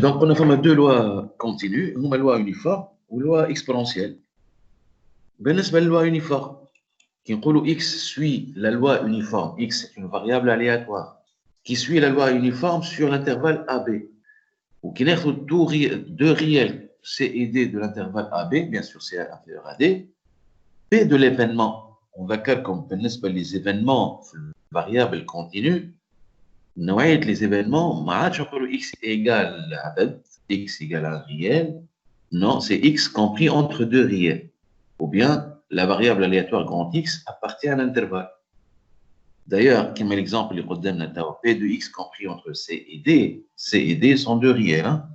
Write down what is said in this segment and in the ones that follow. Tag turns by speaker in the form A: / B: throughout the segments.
A: Donc, on a deux lois continues, une loi uniforme ou loi exponentielle. بالنسبة للoi uniforme, qui x suit la loi uniforme, x est une variable aléatoire, qui suit la loi uniforme sur l'intervalle AB, ou qui naît deux réels C et D de l'intervalle AB, bien sûr c'est inférieur à D, P de l'événement, on va dire comme les événements variables continues, les événements, x égale عدد, x égale un réel, non, c'est x compris entre deux réels, ou bien la variable aléatoire grand X appartient à l'intervalle. D'ailleurs, comme l'exemple اللي قدامنا توا, P de X compris entre C et D, C et D sont deux réels. Hein?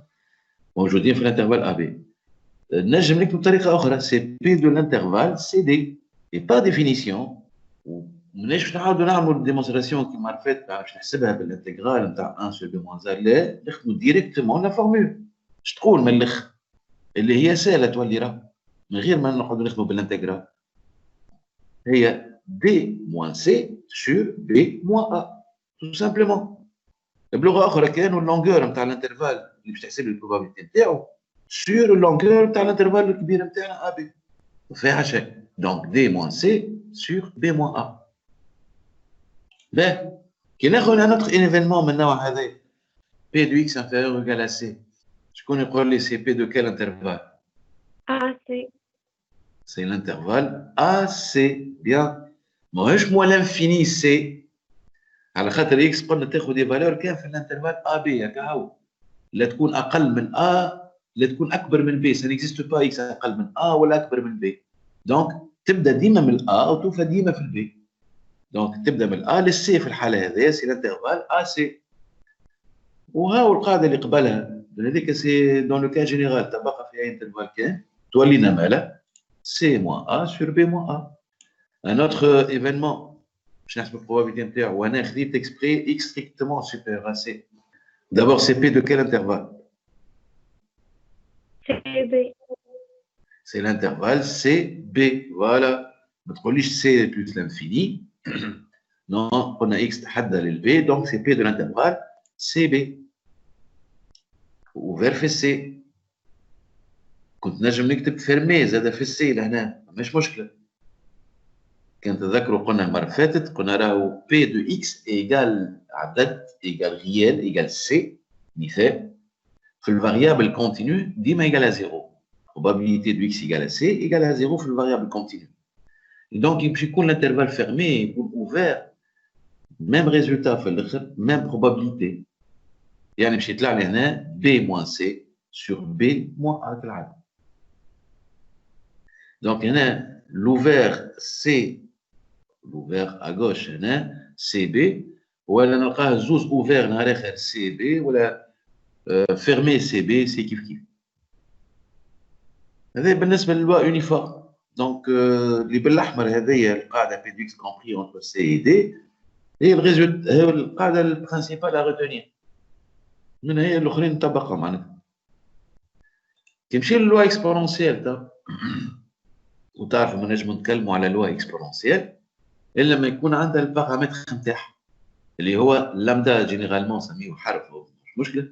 A: Aujourd'hui, on fait l'intervalle AB. نجم نكتب بطريقة أخرى, c'est P de l'intervalle CD. Et par définition, ماناش نعاودوا نعملوا démonstration كيما عرفت باش نحسبها بالانتجرال نتاع 1 sur B moins A, لا ناخذوا ديريكتومون لا فورمول. اش تقول من الاخر؟ اللي هي سهلة تولي راه. من غير ما نقعدوا ناخذوا بالانتجرال. هي B moins C sur B moins A, tout simplement. بلغه اخرى كانوا اللونغور نتاع الانترفال اللي باش تحسب البروبابيلتي نتاعو سور اللونغور نتاع الانترفال الكبير نتاعنا ا بي ما فيها شيء. دونك دي موان سي سور بي موان ا. باهي كي ناخذ ان اوتر ايفينمون من النوع هذا بي دو اكس انفيريور ايكال ا سي, شكون يقول لي سي بي دو كال انترفال؟
B: ا سي.
A: سي الانترفال ا سي. بيان ماهوش مو لانفيني سي, على خاطر اكس قلنا تاخذ دي فالور كان في الانترفال ا بي هكا هو, لا تكون اقل من ا لا تكون اكبر من بي. سا نيكزيست با اكس اقل من ا ولا اكبر من بي. دونك تبدا ديما من الا وتوفى ديما في البي. دونك تبدا من الا للسي في الحاله هذه سي الانترفال ا سي. وهاو القاعده اللي قبلها هذيك سي دون لو كان جينيرال تبقى في اي انترفال كان تولينا مالا سي موان ا سور بي موان ا. ان اوتر ايفينمون باش نحسب البروبابيلتي نتاعو وانا خديت اكسبري اكس ستريكتومون سوبيريور ا سي. D'abord, c'est P de quel intervalle?
B: CB.
A: C'est l'intervalle CB. Voilà. Notre liche C plus l'infini. Non, on a X hadda l'B, donc c'est P de l'intervalle CB. Ouvert في C. كنت نجم نكتب fermé زاد في C لهنا, مش مشكلة. كان تذكروا قلنا المرة فاتت قلنا راهو P de X égale عدد égale réel égale C. مثال في الفاريابل كونتينيو ديما égale à 0. probabilité de x égale à c égale à 0 في الفاريابل كونتينيو. donc يمشي يكون l'intervalle fermé يكون ouvert même résultat في الاخر même probabilité. يعني باش يطلع لي هنا b moins c sur b moins a كالعاده. donc هنا l'ouvert c l'ouvert à gauche هنا cb, ولا نلقاه زوز ouvert نهار اخر cb ولا fermé cb سي كيف كيف. هذا بالنسبه للوا يونيفورم. دونك اللي بالاحمر هذه القاعده بي دو اكس كومبري اونتر سي اي دي هي الريزولت, هي القاعده البرانسيبال ا روتونير. من هي الاخرين نطبقها معناتها. كي نمشي للوا اكسبونونسيال تا وتعرفوا ما نجموا نتكلموا على لوا اكسبونونسيال الا لما يكون عندها البارامتر نتاعها اللي هو لامدا جينيرالمون نسميه حرف مش مشكله.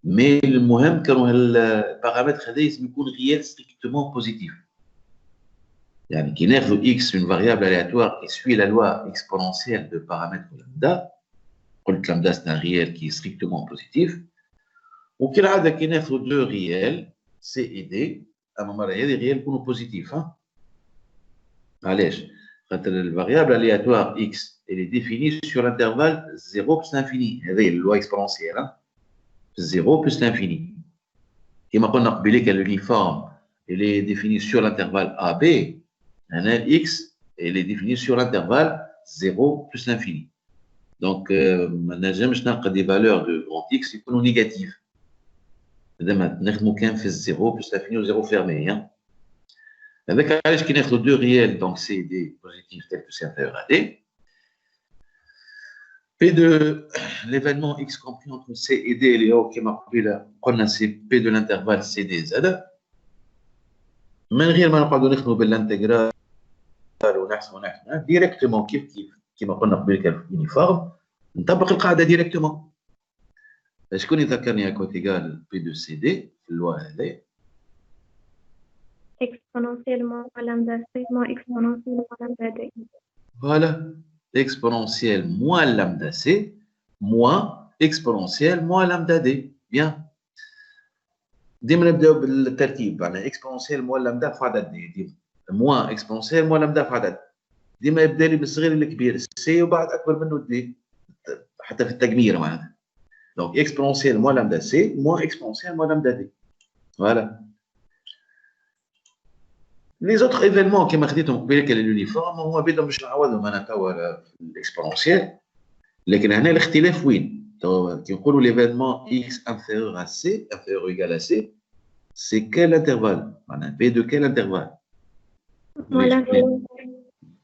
A: مي المهم كانوا البارامتر هذا لازم يكون ريال ستريكتومون بوزيتيف. يعني كي ناخذ x une variable aléatoire qui suit la loi exponentielle de paramètre lambda, قلت lambda c'est un réel qui est strictement positif, وكالعاده كي ناخذ deux réels c et d اما المره هذه réels يكونوا بوزيتيف. علاش؟ خاطر الفاريابل aléatoire x elle est définie sur l'intervalle 0 plus l'infini. هذه اللوا exponentielle 0 plus l'infini. كما قلنا قبيليك l'uniforme elle est définie sur l'intervalle AB. Un x, elle est définie sur l'intervalle 0 plus l'infini. Donc, ما نجمش نلقى des valeurs de grand x يكونوا négatives. دائما نخدموا كان في 0 plus l'infini و 0 fermé. هذاك علاش كي ناخذوا deux réels donc C et D positifs tel que c'est inférieur à D. P de l'événement x compris entre C et D اللي هو كما قبيله قلنا c'est P de l'intervalle CD زاد. من غير ما نقعدوا نخدموا بالانتجرال ونحسبوا ديريكتومون كيف كما قلنا قبل كان في يونيفورم نطبق القاعده ديريكتومون. شكون يذكرني هكا تيغال بي دو سي دي في اللوا هذه؟
B: exponentielle moins lambda C moins exponentielle moins lambda D.
A: Voilà, exponentielle moins lambda c moins exponentielle moins lambda d. Bien. ديما نبداو بالترتيب معناها exponentielle moins lambda في عدد d ديما moins exponentielle moins lambda في عدد. ديما يبدا لي بالصغير للكبير سي وبعد اكبر منه دي حتى في التجميره معناتها. Donc exponentielle moins lambda c moins exponentielle moins lambda d. Voilà. Les autres événements qui خديتهم قبيله كان اليونيفورم هما بيدهم باش نعوضهم انا توا في الاكسبونونسيال. لكن هنا الاختلاف وين؟ كي نقولوا l'événement x inférieur à c inférieur ou égal à c c'est quel intervalle؟ معناها b de quel intervalle؟
B: Moins l'infini.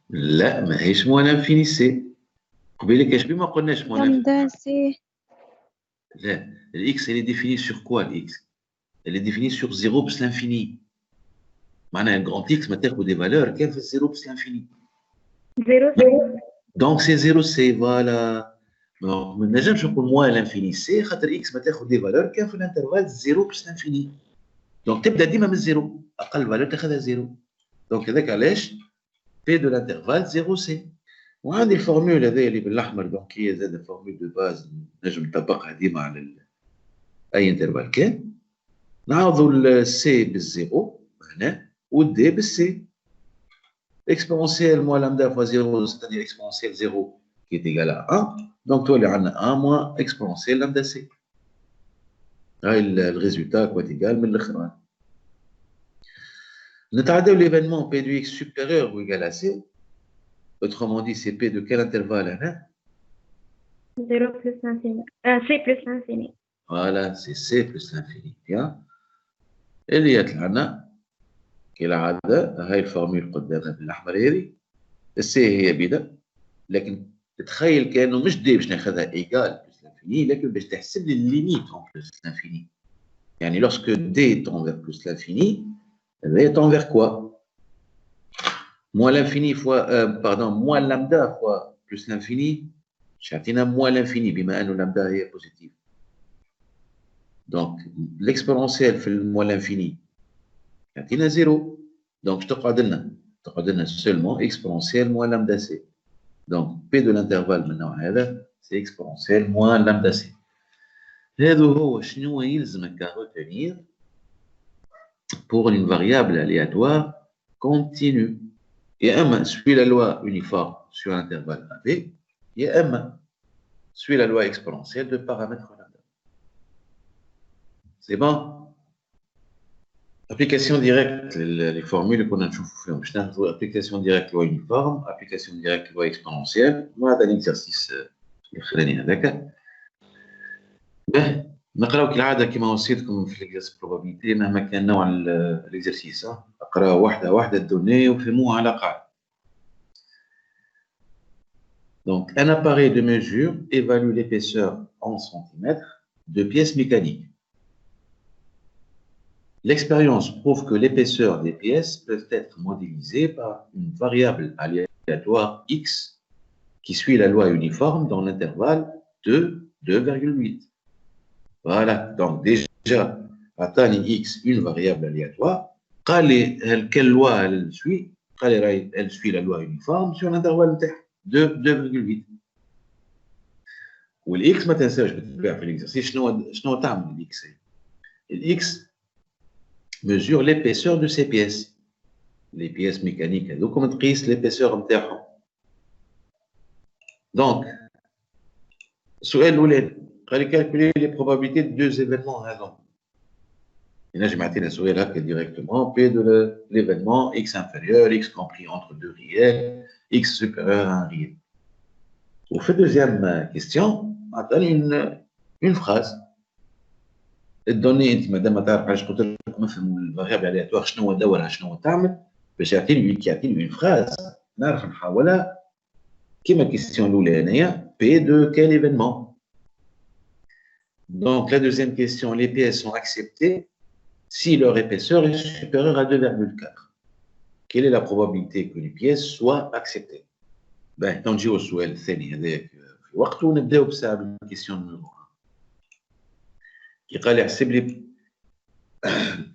A: لا ماهيش moins l'infini c. قبيله كاش بما قلناش moins l'infini.
C: lambda c.
A: لا الx elle est définie sur quoi الx؟ Elle est définie sur 0 plus l'infini. معناها grand x ما تاخذ des valeurs كان في 0 plus l'infini.
B: 0 C.
A: Donc c'est 0 c voilà. Donc ما نجمش نقول moins l'infini c خاطر x ما تاخذ des valeurs كان في الانترفال 0 plus l'infini. Donc تبدا ديما من 0 اقل valeur تاخذها 0. Donc هذاك علاش p de l'intervalle 0 c. وعندي الفورمول هذايا اللي بالاحمر دونك هي زاد فورمول دو باز نجم نطبقها ديما على اي انترفال كان. نعوضوا السي بالزيرو هنا والدي بالسي. Exponentielle moins lambda fois 0, c'est-à-dire exponentielle 0 qui est égal à 1. Donc, toi, il y a 1 moins exponentielle lambda c. Le résultat quoi est égal, mais le khran. Nous l'événement p de x supérieur ou égal à c. Autrement dit, c'est p de quel intervalle hein?
B: 0 plus l'infini. C plus l'infini.
A: Voilà, c'est c plus l'infini. Bien. اللي يطلعنا كالعادة هاي الفورمول قدامنا بالاحمر هذه. السي هي بدا لكن تخيل كانه مش دي باش ناخذها ايجال بلس لانفيني لكن باش تحسب لي الليميت اون بلس لانفيني. يعني لوrsque دي تون فير بلس لانفيني هذا تون فير كوا؟ موان لانفيني فوا باردون موان لامدا فوا بلس لانفيني باش يعطينا موان لانفيني بما انه لامدا هي بوزيتيف. دونك l'exponentielle في الموان لانفيني يعطينا زيرو. دونك تقعد لنا seulement exponentielle moins lambda c. Donc p de l'intervalle من النوع هذا c'est exponentielle moins lambda c. هذا هو شنو يلزمك retenir pour une variable aléatoire continue. يا اما suit la loi uniforme sur l'intervalle AB يا اما suit la loi exponentielle de paramètre lambda. C'est bon? Application directe, les formules qu'on a toujours fait. Application directe loi uniforme, application directe loi exponentielle. Voilà l'exercice الأخراني هذاك. نقراو كالعادة كما وصيتكم في l'exercice probabilité مهما كان نوع l'exercice. اقراو واحدة واحدة الدوني وفهموها على قاعدة. Donc un appareil de mesure évalue l'épaisseur en centimètres de pièces mécaniques. L'expérience prouve que l'épaisseur des pièces peut être modélisée par une variable aléatoire x qui suit la loi uniforme dans l'intervalle de 2,8. Voilà, donc déjà, Atani x, une variable aléatoire, quelle loi elle suit? Elle suit la loi uniforme sur l'intervalle de 2,8. والx ما تنساوش بالطبيعة في l'exercice شنو تعمل الx؟ الx mesure l'épaisseur de ces pièces. Les pièces mécaniques, donc comment تقيس l'épaisseur نتاعهم. Donc, السؤال الأولاني قال لي calculer les probabilités de deux événements هذوما. هنا جمعتنا سؤال هكا directement P de l'événement x inférieur, x compris entre deux réels, x supérieur à un réel. Au fait deuxième question, عطاني une phrase. الدوني انت مادام ما تعرف علاش قلت لكم افهموا الفاريابل الياتوار شنو هو دورها شنو هو تعمل باش يعطيني اون فراز نعرف نحولها كيما الكيستيون الاولانيه بي دو كال ايفينمون. Donc la deuxième question, les pièces sont acceptées si leur épaisseur est supérieure à 2,4. Quelle est la probabilité que les pièces soient acceptées? Ben, نجيو السؤال الثاني هذاك في وقته ونبداو بساعه بالكيستيون نمرو. qui قال يحسب لي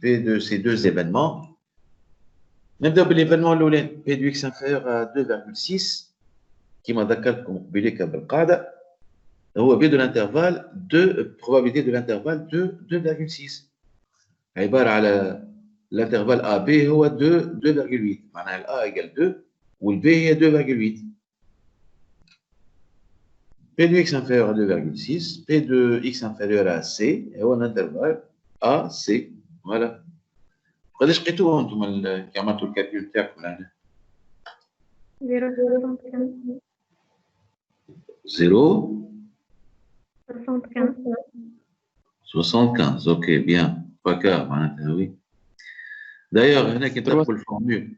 A: P de ces deux événements. نبدأ بالإيفينمون الأولاني P de x inférieur à 2,6 كما ذكرتكم قبيلك بالقاعدة هو P de l'intervalle de probabilité de l'intervalle de 2,6 عبارة على l'intervalle AB هو 2,8 معناها ال A égale 2 وال B هي 2,8 P de x inférieur à 2,6 P de x inférieur à C هو l'intervalle AC voilà قداش لقيتوه انتم كي عملتوا الكالكول تاعكم لهنا 0,75 اوكي بيان فكا معناتها وي دايوغ هنا كي تطبقوا الفورمول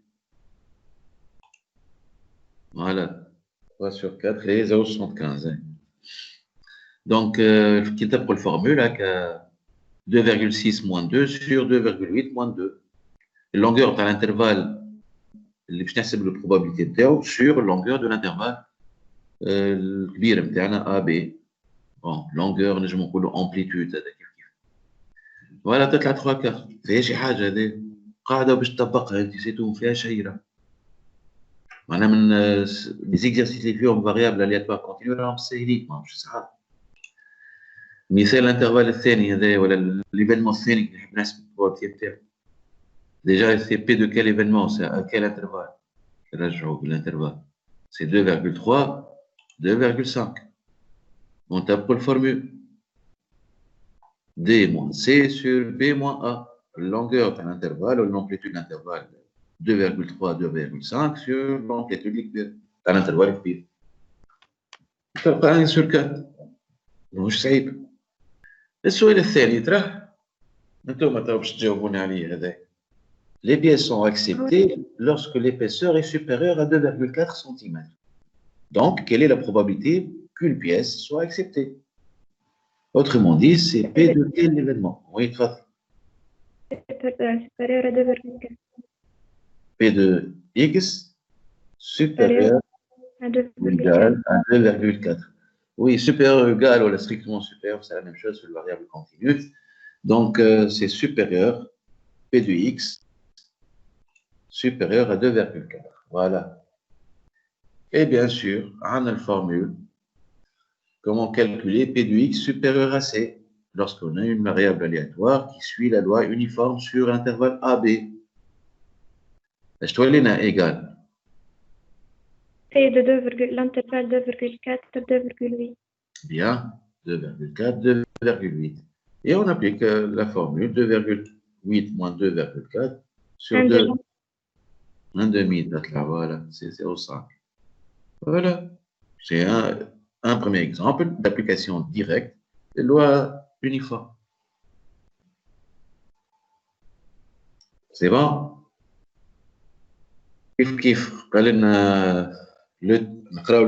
A: فوالا 3 sur 4 هي 0,75 دونك كي تطبقوا الفورمول هكا 2,6 moins 2 sur 2,8 moins 2 اللونغور تاع الانترفال اللي باش نحسب البروبابيليتي نتاعو sur longueur de l'intervalle الكبير نتاعنا AB بون لونغور نجمو نقولوا امبليتود هذا كيف كيف فوالا تطلع 3 كار فيها شي حاجه هذه قاعده باش تطبقها انت سيتو فيها شهيره معناها من لي زيكزارسيس اللي فيهم فاريابل الياتوار كونتينيو راهم ساهلين ماهمش صعاب مثال الانترفال الثاني هذا ولا ليفينمون الثاني اللي نحب نحسب البروبابيليتي نتاعو déjà c'est P de quel événement c'est à quel intervalle نرجعوا بالانترفال c'est 2,3 2,5 on tape le formule D moins C sur B moins A longueur de l'intervalle ou l'amplitude de l'intervalle 2,3 2,5 sur l'amplitude de l'intervalle كبير تلقى 1 sur 4 مش صعيب السؤال الثاني تراه انتم باش تجاوبوني عليه هذا les pièces sont acceptées lorsque l'épaisseur est supérieure à 2,4 cm donc quelle est la probabilité qu'une pièce soit acceptée autrement dit c'est P de quel événement oui تفضل
B: supérieur à 2,4
A: P de x supérieur ou égal à 2,4. Oui, supérieur ou égal ou strictement supérieur, c'est la même chose sur le variable continue. Donc, c'est supérieur, P de x supérieur à 2,4. Voilà. Et bien sûr, on a la formule. Comment calculer P de x supérieur à C lorsqu'on a une variable aléatoire qui suit la loi uniforme sur intervalle AB. Je dois l'en égal.
B: P de l'intervalle 2,4 2,8
A: Bien, 2,4, 2,8. Et on applique la formule 2,8 moins 2,4 sur 2. Un demi, voilà, c'est 0,5. Voilà. C'est un premier exemple d'application directe des lois uniformes. C'est bon? كيف قال لنا نقراو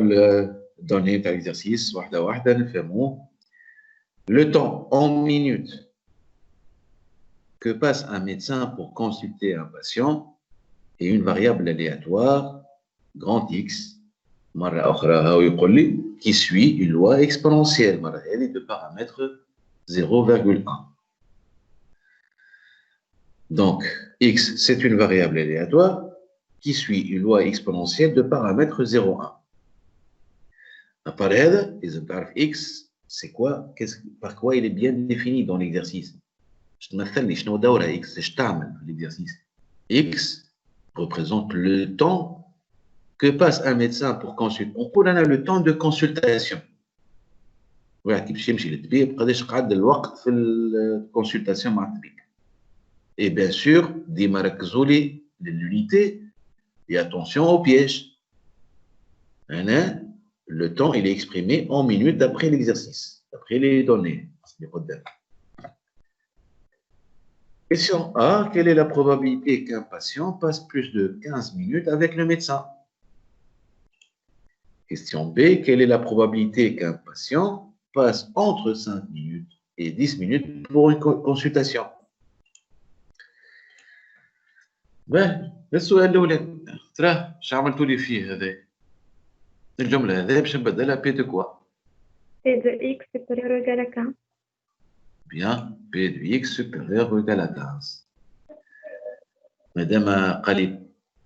A: الدوني تاع l'exercice واحدة واحدة نفهموه. Le temps en minutes que passe un médecin pour consulter un patient est une variable aléatoire, grand X, مرة أخرى هاو يقول لي qui suit une loi exponentielle, مرة هذه de paramètre 0,1. Donc, X, c'est une variable aléatoire qui suit une loi exponentielle de paramètre 0,1. À part هذا إذا تعرف X c'est quoi, par quoi il est bien défini dans l'exercice. Je تمثلني شنو دورها X, ايش تعمل في l'exercice. X représente le temps que passe un médecin pour consulter. On peut donner le temps de consultation. واحد كي باش يمشي للطبيب قداش قعد الوقت في الكونسلطاسيون مع الطبيب. Et bien sûr, ديما ركزوا لي l'unité et attention au piège. Le temps il est exprimé en minutes d'après l'exercice, d'après les données. Question A, quelle est la probabilité qu'un patient passe plus de 15 minutes avec le médecin? Question B, quelle est la probabilité qu'un patient passe entre 5 minutes et 10 minutes pour une consultation? Ben, السؤال الأولاني تراه اش عملتوا لي فيه هذا؟ الجملة هذه باش نبدلها بي دو كوا؟
B: P de x supérieur ou égal à 15
A: Bien, P de X supérieur ou égal à 15. Madame قال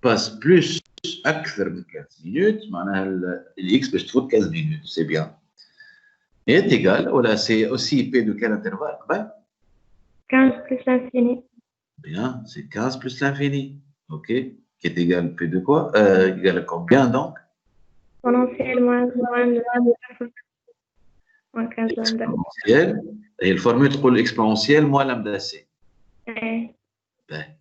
A: passe plus أكثر من 15 minutes, معناها الX باش تفوت 15 minutes, c'est bien. Est égal, voilà, c'est aussi P de quel intervalle?
B: 15 plus l'infini.
A: Bien, c'est 15 plus l'infini. OK. Qui est égal P de quoi? Égal à combien donc?
B: Exponentielle moins 15 lambda.
A: Exponentielle. Et le formule تقول exponentielle moins lambda C. Ben.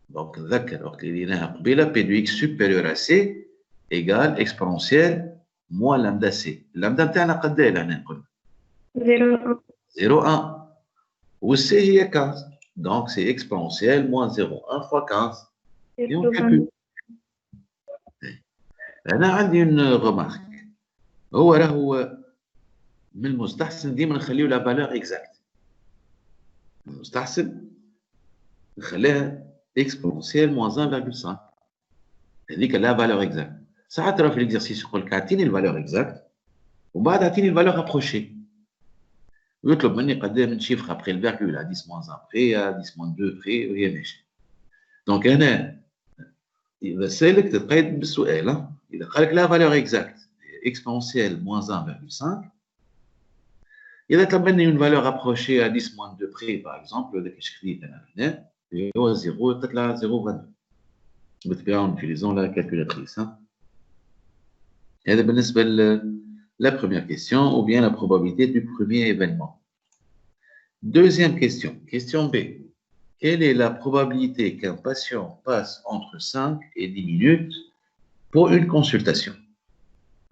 A: Donc, نذكر وقت اللي لقيناها قبيله P de X supérieur à C égale exponentielle moins lambda C. Lambda نتاعنا قد ايه لهنا قلنا؟ 0,1. Où C هي 15. Donc, c'est exponentielle moins 0,1 fois 15. Et on calcule. أنا عندي une remarque. هو راهو من المستحسن ديما نخليو لا فالور اكزاكت. المستحسن نخليها اكسبونسيال موان 1.5. هذيك لا فالور اكزاكت. ساعات ترى في الاكزرسيس يقول لك اعطيني الفالور اكزاكت وبعد اعطيني الفالور ابروشي. ويطلب مني قد ايه من شيفر ابخي الفيرغول 10 موان 1 بخي 10 موان 2 بخي وهي ماشيه. دونك هنا اذا سالك تتقيد بالسؤال. اذا قال لك لا فالور اكزاكت اكسبونسيال موان 1.5. إذا طلب مني une valeur approchée à 10 moins 2 près, par exemple, هذاك اش خديت أنا هنا هو 0 تطلع 0.22. بالطبيعة en utilisant la calculatrice. هذا بالنسبة la première question ou bien la probabilité du premier événement. Deuxième question, question B. Quelle est la probabilité qu'un patient passe entre 5 et 10 minutes pour une consultation?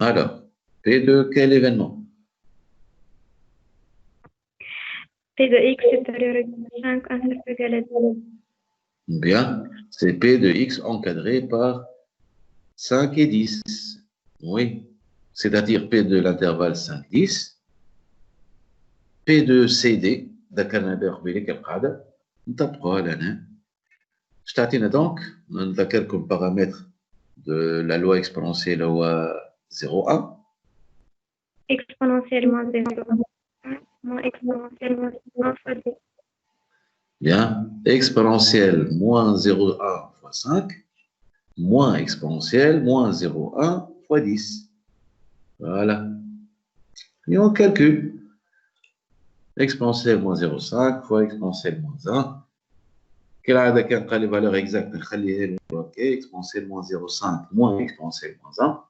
A: Alors, P de quel événement?
B: P de X supérieur à 5 inférieur égal à 10.
A: Bien, c'est P de X encadré par 5 et 10. Oui, c'est-à-dire P de l'intervalle 5-10. P de CD, ذكرنا بها قبيلك القاعدة نطبقوها لهنا. اش تعطينا دونك؟ نذكركم paramètre de la loi exponentielle هو 0,1.
B: Exponentielle moins 0,1 moins exponentielle moins 1 fois 10.
A: Bien, exponentielle moins 0,1 fois 5 moins exponentielle moins 0,1 fois 10. Voilà. Et on calcule. Exponentielle moins 0,5 fois exponentielle moins 1. كالعادة كان قال لي valeur exacte نخليها له هكا exponentielle moins 0,5 moins exponentielle moins 1.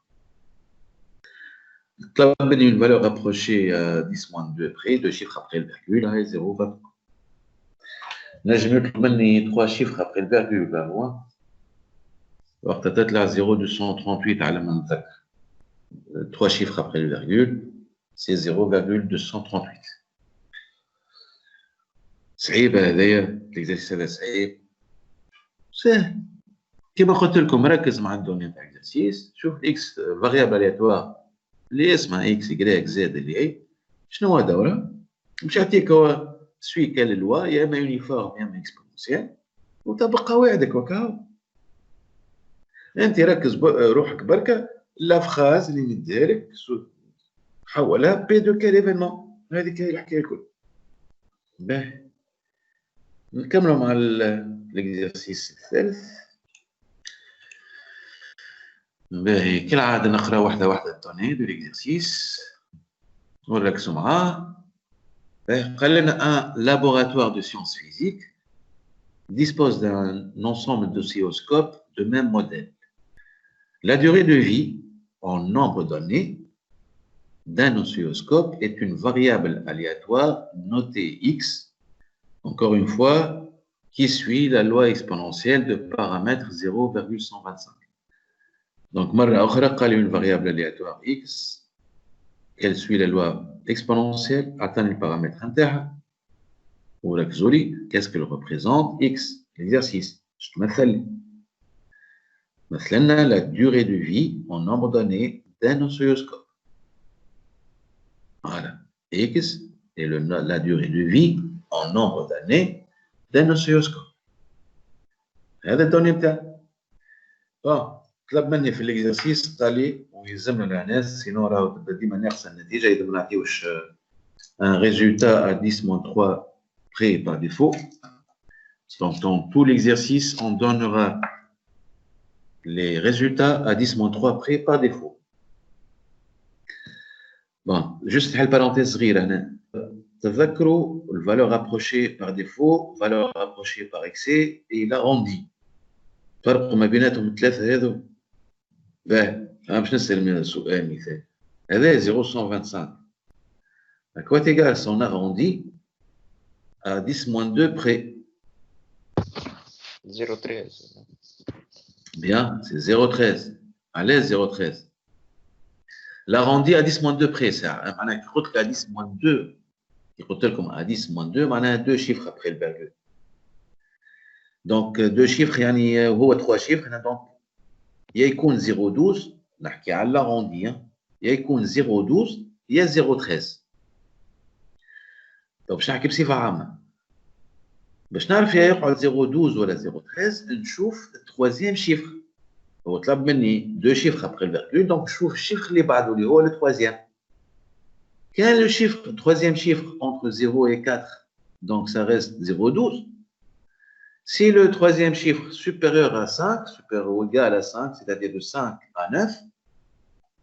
A: طلب مني une valeur approchée à 10 moins 2 près, 2 chiffres après le virgule, هاي 0,23. نجم يطلب مني 3 chiffres après le virgule, là هو وقتها تطلع 0,238 على ما نتذكر. 3 chiffres après le virgule, c'est 0,238. صعيبة هذايا الإكزرسيس هذا صعيب. سهل. كما قلت لكم ركز مع الدوني تاع الإكزرسيس، شوف الإكس فاريابل ألياتوار اللي اسمها إكس إكغيك زاد اللي هي شنو هو دورة؟ باش يعطيك هو سوي كال لوا يا إما يونيفورم يا إما إكسبونسيال وطبق قواعدك وكاو. أنت ركز روحك بركة لا فراز اللي نديها لك حولها بي دو كال إيفينمون. هذيك هي الحكاية الكل. باهي. نكملوا مع الاكزرسيس الثالث. باهي كالعادة نقرا واحدة واحدة الدوني دو الاكزرسيس ونركزوا معاه. قال لنا un laboratoire de sciences physiques dispose d'un ensemble d'oscilloscopes de même modèle. La durée de vie en nombre donné d'un oscilloscope est une variable aléatoire notée x, encore une fois, qui suit la loi exponentielle de paramètre 0,125. Donc, مرة أخرى قال une variable aléatoire x, qu'elle suit la loi exponentielle, atteint le paramètre نتاعها. وركزوا لي, qu'est-ce qu'elle représente? X, l'exercice. Je te مثل. مثلنا la durée de vie en nombre donné d'un oscilloscope. Voilà. X est la durée de vie en nombre d'années d'un oscilloscope. هذا الدوني نتاعنا. طلب مني في الاكزرسيس قال لي ويلزمنا الناس سينو راهو تبدا ديما ناقصه النتيجه اذا ما نعطيوش un résultat à 10 moins 3 près par défaut. Donc, dans tout l'exercice, on donnera les résultats à 10 moins 3 près par défaut. Bon, juste une parenthèse صغيرة هنا. تذكروا الvaleur approchée par défaut, valeur approchée par excès et l'arrondi. فرق ما بيناتهم الثلاثة هذو. باهي، أنا باش نسأل سؤال مثال. هذا 0,125. À quoi est égal son arrondi à 10 moins 2 près?
C: 0,13.
A: Bien, c'est 0,13. À l'aise 0,13. L'arrondi à 10 moins 2 près, ça. معناها كي قلت لك à 10 moins 2, كي قلت لكم à 10 moins 2 معناها 2 chiffres après le virgule. Donc 2 chiffres يعني هو 3 chiffres. Donc يا يكون 0,12 نحكي على l'arrondi, يا يكون 0,12 يا 0,13. طب باش نحكي بصفة عامة. باش نعرف يا يقعد 0,12 ولا 0,13 نشوف التروازيام شيفر. هو طلب مني 2 chiffres après le virgule, donc نشوف الشيفر اللي بعده اللي هو التروازيام. Quel est le chiffre, le troisième chiffre entre 0 et 4? Donc ça reste 0,12. Si le troisième chiffre supérieur à 5, supérieur ou égal à 5, c'est-à-dire de 5 à 9,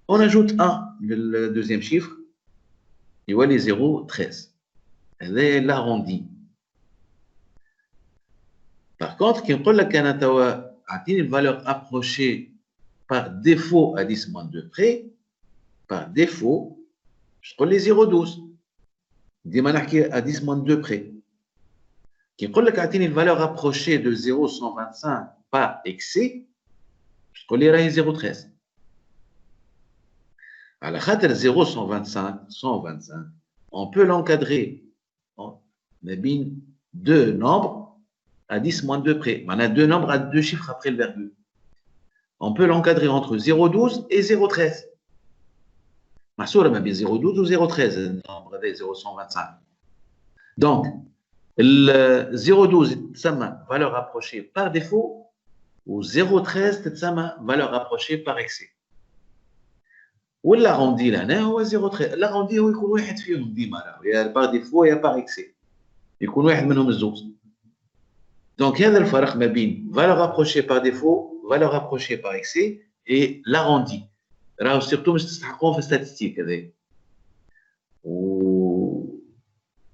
A: on ajoute 1, le deuxième chiffre, il voit les 0,13. Elle est l'arrondi. Par contre, quand on a une valeur approchée par défaut à 10 moins 2 près, par défaut, je prends les 0,12. ديما نحكي à 10 moins 2 près. كي نقول لك اعطيني الفالور approchée de 0,125 par excès, تقول لي راهي 0,13. على خاطر 0,125 on peut l'encadrer ما بين deux nombres à 10 moins 2 près. معناها deux nombres à deux chiffres après le virgule. On peut l'encadrer entre 0,12 et 0,13. محصورة ما بين 0,12 و 0,13 النمبر هذا 0,125. Donc ال 0,12 تسمى valeur approchée par défaut و 0,13 تسمى valeur approchée par excès. والارrondi لهنا هو 0,13. الارrondi هو يكون واحد فيهم ديما يا par défaut يا par excès. يكون واحد منهم الزوز. Donc هذا الفرق ما بين valeur approchée par défaut, valeur approchée par excès et l'arrondi. راهو سيرتو مش تستحقوه في الستاتستيك هذا.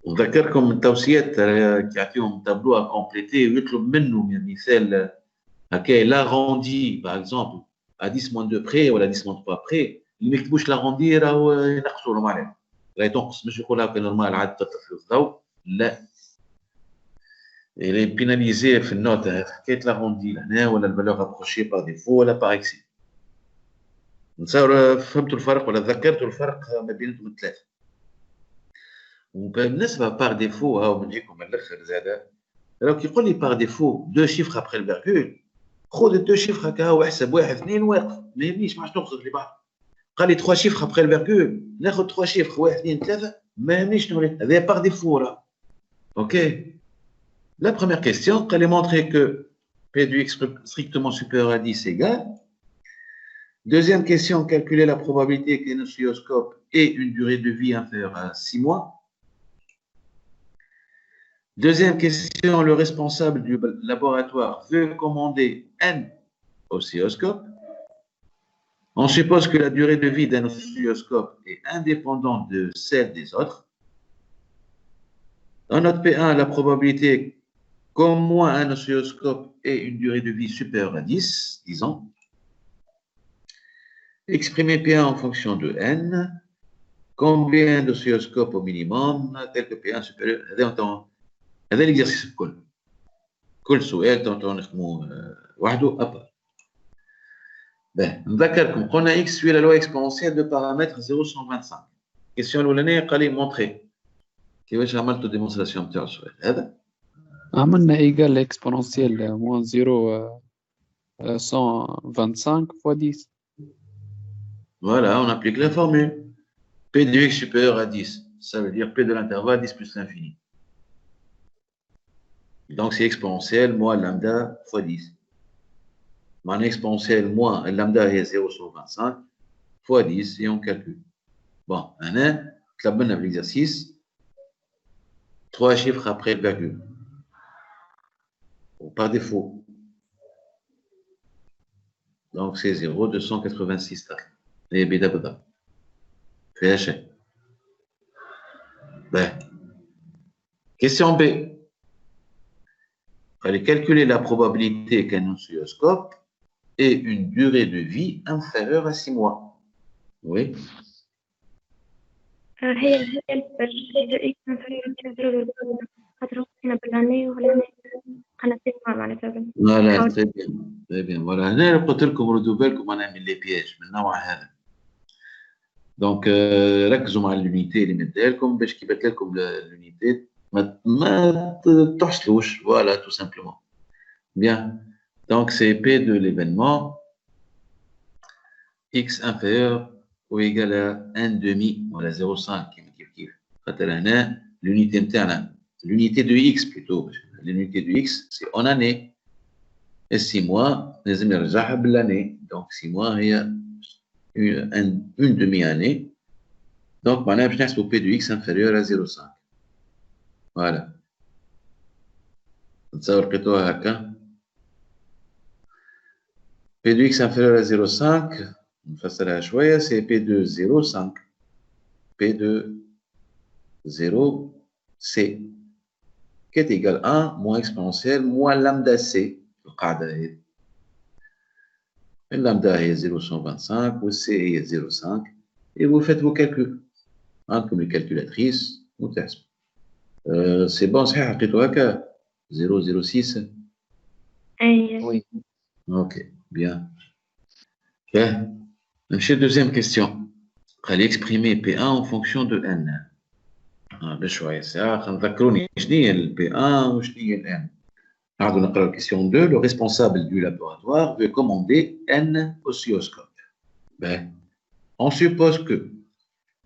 A: وذكركم التوصيات كي يعطيهم تابلو كومبليتي ويطلب منهم مثال هكا l'arrondi par exemple à 10 moins 2 près ولا 10 moins 3 près اللي ما يكتبوش l'arrondi راهو ينقصوا لهم عليه. راهي تنقص مش يقول هكا نورمال عاد تطفي الضوء لا. اللي بيناليزي في النوت حكايه l'arrondi لهنا ولا الفالور ابروشي par défaut ولا par excès. نتصور فهمتوا الفرق ولا ذكرتوا الفرق ما بينهم الثلاثه. وبالنسبه بار ديفو هاو بنجيكم من الاخر زاده. لو كي يقول لي بار ديفو دو شيفر ابخي الفيرغول خذ الدو شيفر هكا واحسب واحد اثنين واقف ما يهمنيش ما عادش نقصد اللي بعد. قال لي 3 شيفر ابخي الفيرغول ناخذ 3 شيفر واحد اثنين ثلاثه ما يهمنيش نوريك هذا بار ديفو راه. اوكي. La première question, elle est montrer que P du x strictement supérieur à 10 égale. Deuxième question, calculer la probabilité qu'un oscilloscope ait une durée de vie inférieure à 6 mois. Deuxième question, le responsable du laboratoire veut commander un oscilloscope. On suppose que la durée de vie d'un oscilloscope est indépendante de celle des autres. Dans notre P1, la probabilité qu'au moins un oscilloscope ait une durée de vie supérieure à 10, disons. Exprimer P1 en fonction de n. Combien d'oscilloscopes au minimum, tel que P1 supérieur. هذا l'exercice الكل. كل سؤال نخدموه وحده أبا. نذكركم قلنا x suit la loi exponentielle de paramètre 0,125. الكيسيون الأولانية قال لي مونتري. كيفاش عملتوا ديمونستراسيون نتاع السؤال هذا؟
D: عملنا إيجال إكسبوننسيال موان 0,125 fois 10.
A: Voilà, on applique la formule. P de x supérieur à 10, ça veut dire P de l'intervalle 10 plus l'infini. Donc c'est exponentiel moins lambda fois 10. Mon exponentiel moins lambda est 0,125 fois 10 et on calcule. Bon, maintenant, on a l'exercice. 3 chiffres après le virgule. Ou par défaut. Donc c'est 0,286. Et bidabda. Fait H. Ben. Question B. Fallait calculer la probabilité qu'un oscilloscope ait une durée de vie inférieure à 6 mois. Oui.
B: هي البي إكس inférieur خاطر وقتنا بالأني ولا أنا تسمع معناتها
A: Voilà, très bien. Très bien. Voilà. هنا قلت لكم ردوا بالكم أنا من لي بياج من النوع هذا. دونك ركزوا مع اليونيتي اللي مديها لكم باش كي بات لكم اليونيتي ما تحصلوش. Voilà, tout simplement. Bien. Donc c'est P de l'événement X inférieur ou égal à 1 demi ولا 0,5 كيف خاطر هنا l'unité نتاعنا l'unité de X plutôt l'unité de X c'est en année et 6 mois لازم نرجعها بالannée donc 6 mois هي une demi-année donc معناها باش نحسبوا P de X inférieur à 0,5 voilà نتصور لقيتوها هكا P de X inférieur à 0,5 نفسرها شوية c'est P de 0,5 P de 0 C qui est égal à 1 moins exponentielle moins lambda C القاعدة هذه اللامدا هي 0,125 والC هي 0,5 et vous faites vos calculs عندكم الكالكولاتريس وتحسبوا سي بون صحيح لقيتو هكا 0,06
B: أي
D: Oui.
A: ok bien bien نمشي deuxième question خلي exprimer P1 en fonction de N بشوية ساعة نذكروني شنو هي ال P1 وشنو هي ال N نعاودو نقراو question 2 le responsable du laboratoire veut commander N oscilloscopes. Ben, on suppose que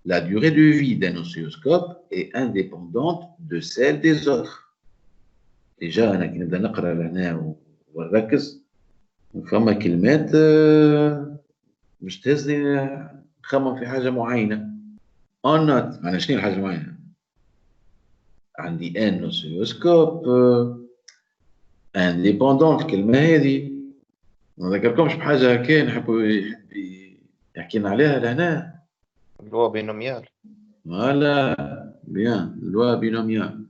A: la durée de vie d'un oscilloscope est indépendante de celle des autres. Déjà أنا كي نبدا نقرا لهنا ونركز فما كلمات مش تهزني نخمم في حاجة معينة. On note معناها شنو الحاجة معينة؟ عندي ان اوسيلوسكوب انديبوندون الكلمه هذه ما ذكركمش بحاجه هكا نحب يحكي لنا عليها لهنا
C: اللي بينوميال
A: فوالا بيان لوا بينوميال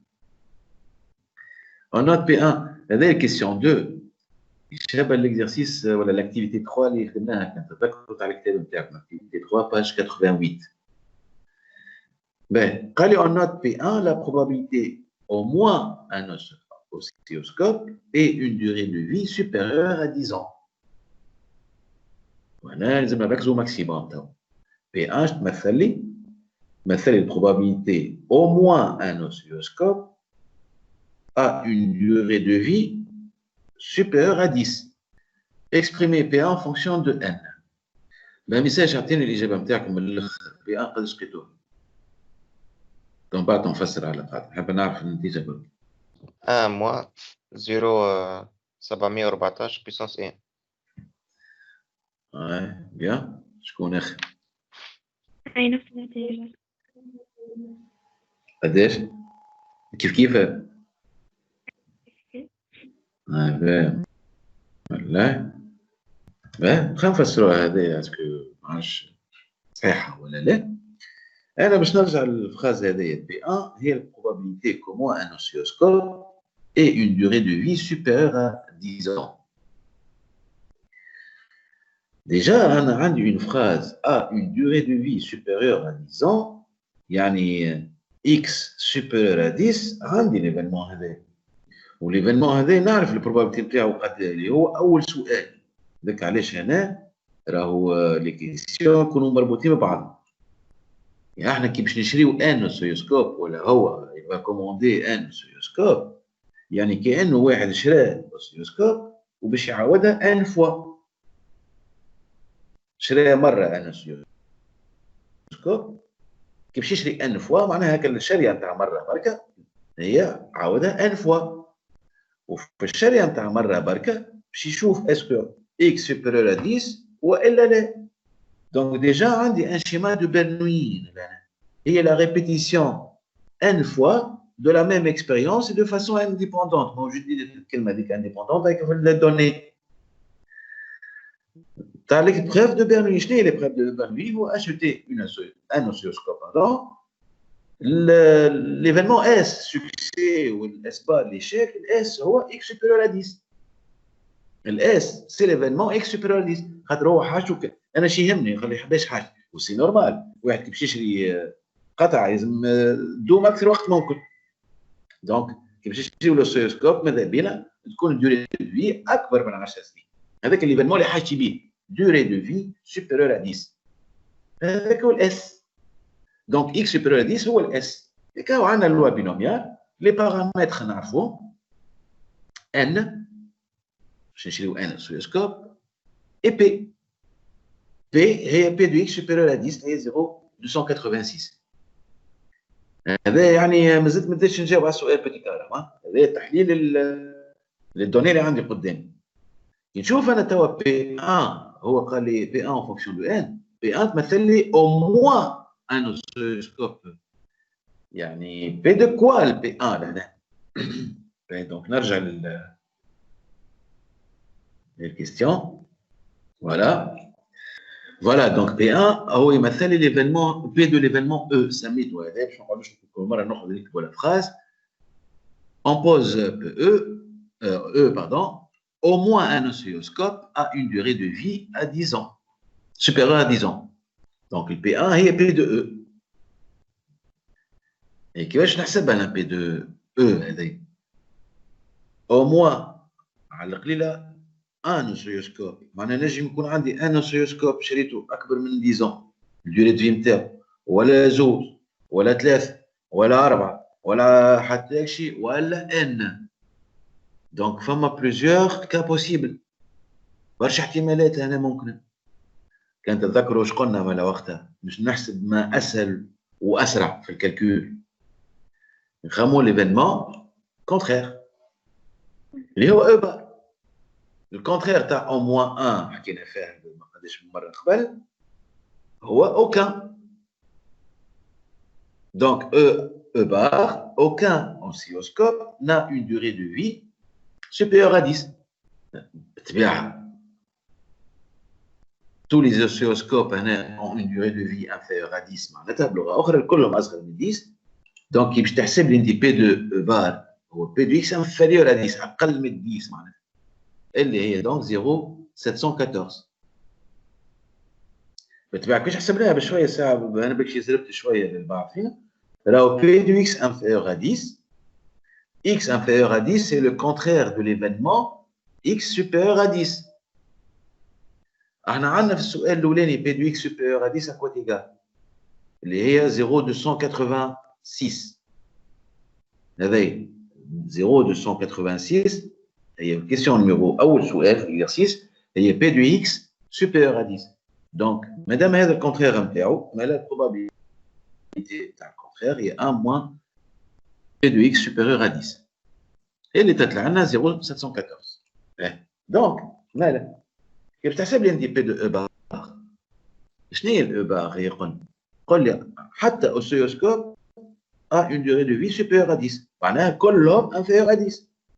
A: on note P1 هذه كيسيون 2 شبه l'exercice ولا l'activité 3 اللي خدمناها كنت تذكروا تاع الكتاب نتاعكم activité 3 page 88 ben قال لي on note P1 la probabilité au moins un oscilloscope et une durée de vie supérieure à 10 ans. Voilà, لازم نركزوا maximum تاعو. P1 تمثل لي la probabilité au moins un oscilloscope a une durée de vie supérieure à 10. Exprimez P1 en fonction de N. Ben ميساج عطيني الإجابة نتاعكم من الآخر P1 قداش لقيتوه؟ كون بعد نفسر على قاعدة نحب نعرف النتيجة برك.
C: 1 moins 0,714 puissance 1.
A: Ouais, bien. شكون آخر؟
B: أي نفس النتيجة
A: قداش؟ كيف؟ باين. والله. باين، خلينا نفسروها هذه اسكو معرفش صحيحة ولا لا. أنا باش نرجع للفراز هذيا بي 1 هي البروبابيليتي كومون ان اوسيلوسكوب et une durée de vie supérieure à 10 ans. Déjà, on a une phrase a une durée de vie supérieure à 10 ans, يعني x supérieur à 10 عندي l'événement هذا. والévénement هذا نعرف البروبابيلتي نتاعو قد اللي هو أول سؤال. ذاك علاش هنا راهو لي كيسيون يكونوا مربوطين ببعض. يعني احنا كي باش نشريو ان اوسيلوسكوب ولا هو يبغى كوموندي ان اوسيلوسكوب يعني كأنه واحد شرا اوسيلوسكوب وباش يعاودها ان فوا شرا مرة ان اوسيلوسكوب كي باش يشري ان فوا معناها هكا الشريه نتاع مرة بركة هي عاودها ان فوا وفي الشريه نتاع مرة بركة باش يشوف اسكو اكس سوبيريور ا 10 والا لا. Donc déjà عندي un schéma de Bernoulli هي la répétition n fois de la même expérience et de façon indépendante. Moi, je dis qu'elle m'a dit qu'indépendante avec les données. Tu as l'épreuve de Bernoulli. Je dis l'épreuve de Bernoulli, vous achetez un oscilloscope. Pardon. L'événement S, succès ou S pas, l'échec, S, c'est X supérieur à 10. S, c'est l'événement X supérieur à 10. خاطر هو حاجته انا شي يهمني خلي 11 حاجه وسي نورمال واحد كي باش يشري قطعه لازم تدوم اكثر وقت ممكن دونك كي باش يشريو لوسيوسكوب ماذا بينا تكون الدوري دو في اكبر من 10 سنين هذاك ليفينمون اللي حاجتي بيه دوري دو في سوبيريور ا 10 هذاك هو الاس دونك اكس سوبيريور ا 10 هو الاس هكا عندنا اللوا بينوميال لي بارامتر نعرفوهم ان باش نشريو ان اوسيلوسكوب اي بي هي بي دو اكس سوبيريور ا 10 هي 0.286 هذا يعني مازلت ما بديتش نجاوب على السؤال بيتي كارام هذا تحليل للدوني اللي عندي قدامي نشوف انا توا بي 1 هو قال لي بي 1 اون فونكسيون دو ان بي 1 تمثل لي او موان ان اوسيلوسكوب يعني بي دو كوا البي 1 لهنا دونك نرجع للكيستيون Voilà, donc P1 هو يمثل لي l'événement P de l'événement E سميته هذا باش ما نقعدوش كل مره ناخذ نكتبوا la phrase on pose E pardon au moins un oscilloscope a une durée de vie à 10 ans supérieure à 10 ans donc le P1 هي P de E et كيفاش نحسبها انا P de E هذه au moins على القليله ان اوسيلوسكوب معناها نجم يكون عندي ان اوسيلوسكوب شريته اكبر من 10 ans الدوري دو في نتاعو ولا زوج ولا ثلاثه ولا اربعه ولا حتى شيء ولا ان دونك فما بليزيور كا بوسيبل برشا احتمالات هنا ممكنه كان تتذكروا واش قلنا مالا وقتها باش نحسب ما اسهل واسرع في الكالكول نخمو ليفينمون كونترير اللي هو او بار الكونترير تاع او موان 1 حكينا فيها ما قداش من مره قبل هو اوكان دونك او بار اوكان اوسيلوسكوب n'a une durée de vie supérieure à 10 بالطبيعه tous les oscilloscopes هنا ont une durée de vie inférieure à 10 معناتها بلغه اخرى كلهم اصغر من 10 دونك باش تحسب لي انت بي دو او بار هو بي دو اكس انفيريور à 10 اقل من 10 معناتها اللي هي دونك 0.714 بالطبيعه كيفاش حسبناها بشويه ساعه انا بكشي زربت شويه للبعض فينا راهو بي دو اكس انفيريور à 10 x inférieur à 10 c'est le contraire de l'événement x supérieur à 10 احنا عندنا في السؤال الاولاني بي دو اكس supérieur à 10 à quoi égal اللي هي 0.286 هذايا 0.286 هي الكيسيون نيميرو اول سؤال في الاكزرسيس هي بي دو اكس سوبيريور ا 10 دونك مادام هذا الكونترير نتاعو ما لا البروبابيليتي تاع الكونترير هي 1 موان بي دو اكس سوبيريور ا 10 هي اللي تطلع لنا 0.714 دونك مالا كيف تحسب لي انت بي دو او بار شنو هي الاو بار هي قل لي حتى اوسيلوسكوب ا اون دوري دو في سوبيريور ا 10 معناها كلهم انفيريور ا 10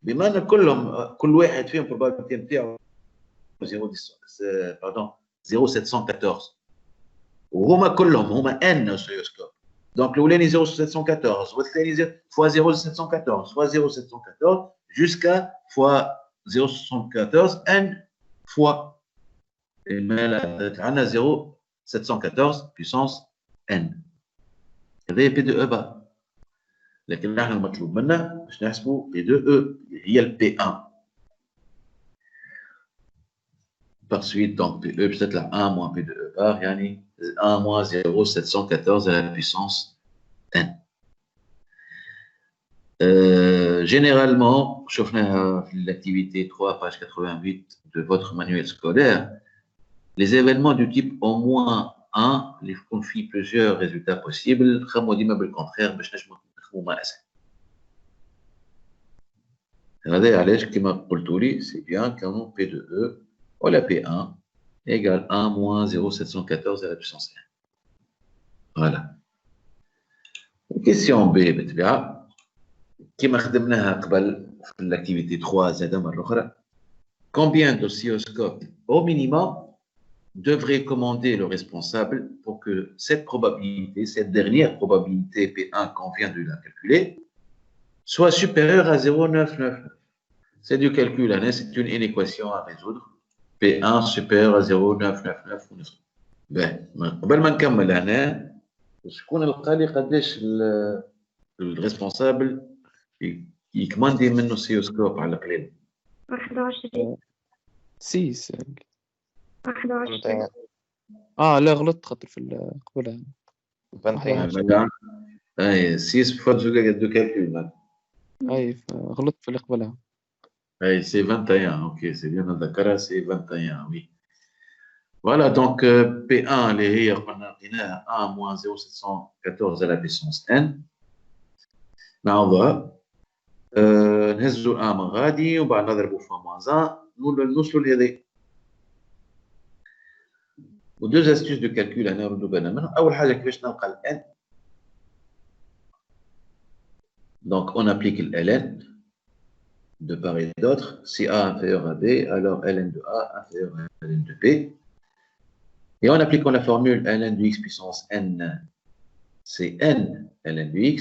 A: بما ان كلهم كل واحد فيهم البروبابيلتي نتاعو 0.714 وهما كلهم هما ان اوسيلوسكوب دونك الاولاني 0.714 والثاني فوا 0.714 فوا 0.714 جوسكا فوا 0.714 ان فوا عندنا 0.714 بيسونس ان هذا بي دو او بار لكن نحن المطلوب منا باش نحسبوا بي دو او هي البي 1 par suite donc بي او باش تطلع 1 moins بي دو او بار يعني 1 moins 0.714 à la puissance n généralement شفناها في l'activité 3 page 88 de votre manuel scolaire les événements du type au moins 1 اللي يكون فيه plusieurs résultats possibles خموا ديما بالكونترير باش نجموا نخموا ما اسهل هذا علاش كما قلتوا لي سي بيان كانوا بي دو او ولا بي 1 égale 1 moins 0.714 à la puissance n voilà question B بالطبيعه كما خدمناها قبل في l'activité 3 زاد مرة أخرى. Combien d'oscilloscopes au minimum devrait commander le responsable pour que cette probabilité, cette dernière probabilité P1 qu'on vient de la calculer, soit supérieure à 0,999. C'est du calcul, hein, c'est une inéquation à résoudre. P1 supérieur à 0,999. Ben, قبل ما نكمل هنا شكون لقى لي قداش الريسبونسابل يكماندي منه سيوسكوب على القليل؟
B: 21
D: 6.
B: 21
D: لا غلطت خاطر في قبلها
C: 21.
A: اي 6 فوا دو كالكول.
D: غلطت في اللي قبلها.
A: اي سي 21. اوكي سي بيان نذكرها سي 21. وي فوالا دونك P1 اللي هي قلنا لقيناها 1 moins 0,714 à la puissance n. نعوضها نهزوا 1 من غادي وبعد نضربوا في moins 1 نوصلوا لهذه. ودوز استيوس دو كالكول هنا نردوا بالنا منهم. اول حاجه كيفاش نلقى ال n. Donc on applique le ln de part et d'autre. Si A inférieur à B, alors ln de A inférieur à ln de B. Et en appliquant la formule ln de x puissance n, c'est n ln de x.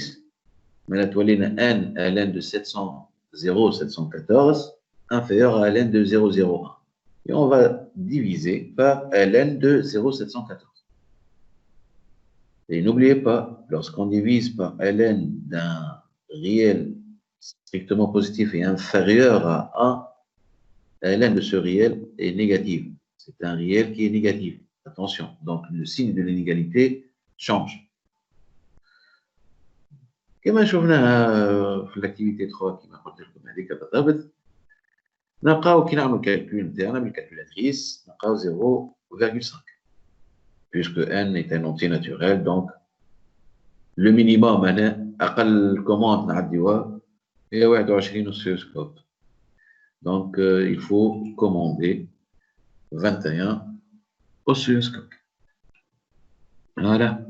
A: Mais la toile n ln de 714 inférieur à ln de 0,01. Et on va diviser par ln de 0,714. Et n'oubliez pas, lorsqu'on divise par ln d'un réel strictement positif et inférieur à 1, ln de ce réel est négatif. C'est un réel qui est négatif. Attention, donc le signe de l'inégalité change. كما شفناها في l'activité 3 كما قلت لكم هذيك بالضبط. نلقاو كي نعملوا الكالكول نتاعنا بالكالكولاتريس نلقاو 0,5 puisque n est un entier naturel. Donc le minimum هنا أقل commande نعديوها هي 21 oscilloscopes. Donc il faut commander 21 oscilloscopes. Voilà.